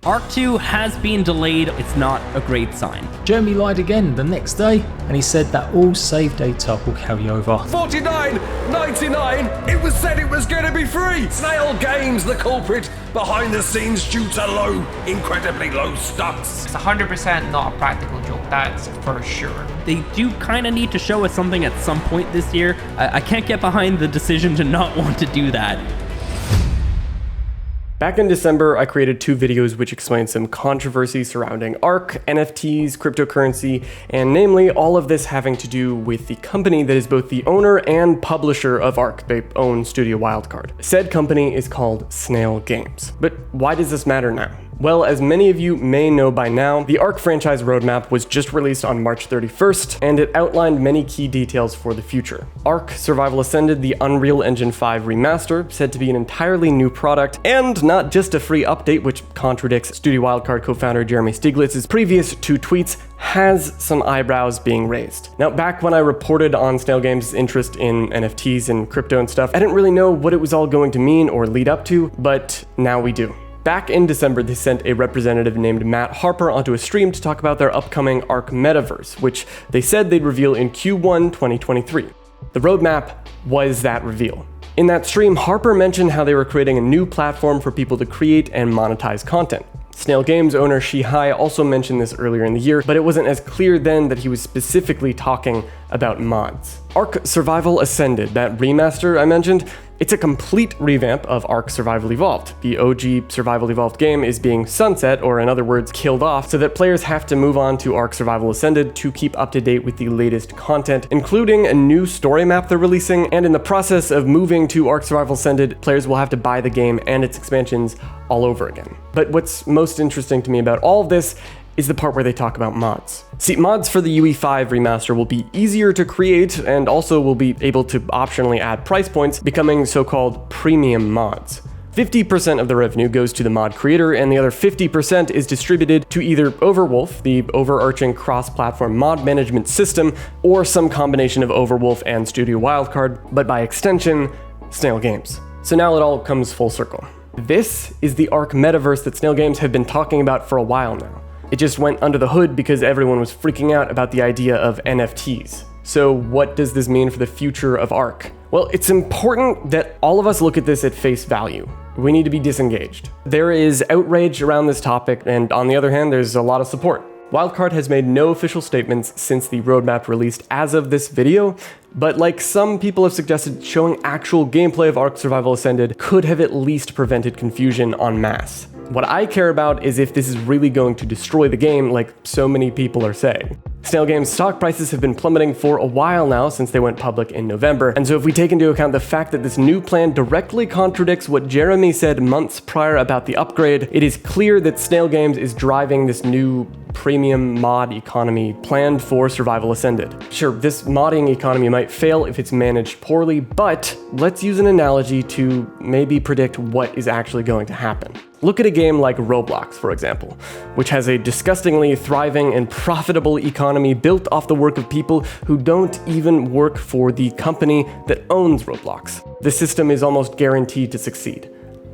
ARK 2 has been delayed. It's not a great sign. Jeremy lied again the next day, and he said that all save data will carry over. $49.99. It was said it was going to be free. Snail Games, the culprit behind the scenes due to incredibly low stocks. It's 100% not a practical joke, that's for sure. They do kind of need to show us something at some point this year. I can't get behind the decision to not want to do that. Back in December, I created 2 videos which explained some controversy surrounding ARK, NFTs, cryptocurrency, and namely all of this having to do with the company that is both the owner and publisher of ARK. They own Studio Wildcard. Said company is called Snail Games. But why does this matter now? Well, as many of you may know by now, the ARK franchise roadmap was just released on March 31st, and it outlined many key details for the future. ARK Survival Ascended, the Unreal Engine 5 remaster, said to be an entirely new product, and not just a free update, which contradicts Studio Wildcard co-founder Jeremy Stieglitz's previous 2 tweets, has some eyebrows being raised. Now, back when I reported on Snail Games' interest in NFTs and crypto and stuff, I didn't really know what it was all going to mean or lead up to, but now we do. Back in December, they sent a representative named Matt Harper onto a stream to talk about their upcoming ARK Metaverse, which they said they'd reveal in Q1 2023. The roadmap was that reveal. In that stream, Harper mentioned how they were creating a new platform for people to create and monetize content. Snail Games owner Shihai also mentioned this earlier in the year, but it wasn't as clear then that he was specifically talking about mods. ARK Survival Ascended, that remaster I mentioned, it's a complete revamp of ARK Survival Evolved. The OG Survival Evolved game is being sunset, or in other words, killed off, so that players have to move on to ARK Survival Ascended to keep up to date with the latest content, including a new story map they're releasing, and in the process of moving to ARK Survival Ascended, players will have to buy the game and its expansions all over again. But what's most interesting to me about all of this is the part where they talk about mods. See, mods for the UE5 remaster will be easier to create and also will be able to optionally add price points, becoming so-called premium mods. 50% of the revenue goes to the mod creator, and the other 50% is distributed to either Overwolf, the overarching cross-platform mod management system, or some combination of Overwolf and Studio Wildcard, but by extension, Snail Games. So now it all comes full circle. This is the ARK Metaverse that Snail Games have been talking about for a while now. It just went under the hood because everyone was freaking out about the idea of NFTs. So what does this mean for the future of ARK? Well, it's important that all of us look at this at face value. We need to be disengaged. There is outrage around this topic, and on the other hand, there's a lot of support. Wildcard has made no official statements since the roadmap released as of this video, but like some people have suggested, showing actual gameplay of ARK Survival Ascended could have at least prevented confusion en masse. What I care about is if this is really going to destroy the game like so many people are saying. Snail Games stock prices have been plummeting for a while now since they went public in November, and so if we take into account the fact that this new plan directly contradicts what Jeremy said months prior about the upgrade, it is clear that Snail Games is driving this new premium mod economy planned for Survival Ascended. Sure, this modding economy might fail if it's managed poorly, but let's use an analogy to maybe predict what is actually going to happen. Look at a game like Roblox, for example, which has a disgustingly thriving and profitable economy built off the work of people who don't even work for the company that owns Roblox. The system is almost guaranteed to succeed.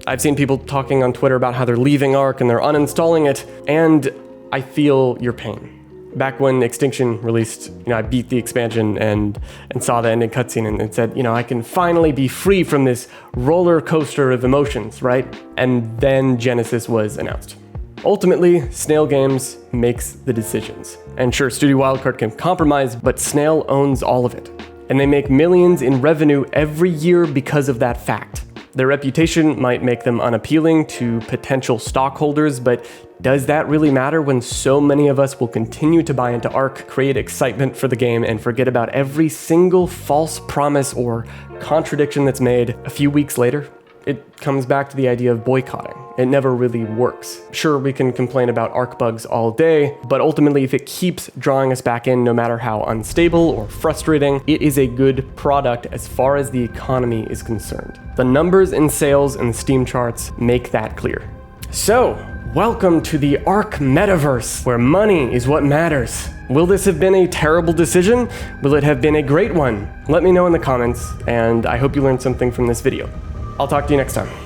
I've seen people talking on Twitter about how they're leaving ARK and they're uninstalling it, and I feel your pain. Back when Extinction released, I beat the expansion and saw the ending cutscene and said, I can finally be free from this roller coaster of emotions, right? And then Genesis was announced. Ultimately, Snail Games makes the decisions. And sure, Studio Wildcard can compromise, but Snail owns all of it. And they make millions in revenue every year because of that fact. Their reputation might make them unappealing to potential stockholders, but does that really matter when so many of us will continue to buy into ARK, create excitement for the game, and forget about every single false promise or contradiction that's made a few weeks later? It comes back to the idea of boycotting. It never really works. Sure, we can complain about ARK bugs all day, but ultimately if it keeps drawing us back in no matter how unstable or frustrating, it is a good product as far as the economy is concerned. The numbers in sales and Steam charts make that clear. So, welcome to the ARK Metaverse, where money is what matters. Will this have been a terrible decision? Will it have been a great one? Let me know in the comments, and I hope you learned something from this video. I'll talk to you next time.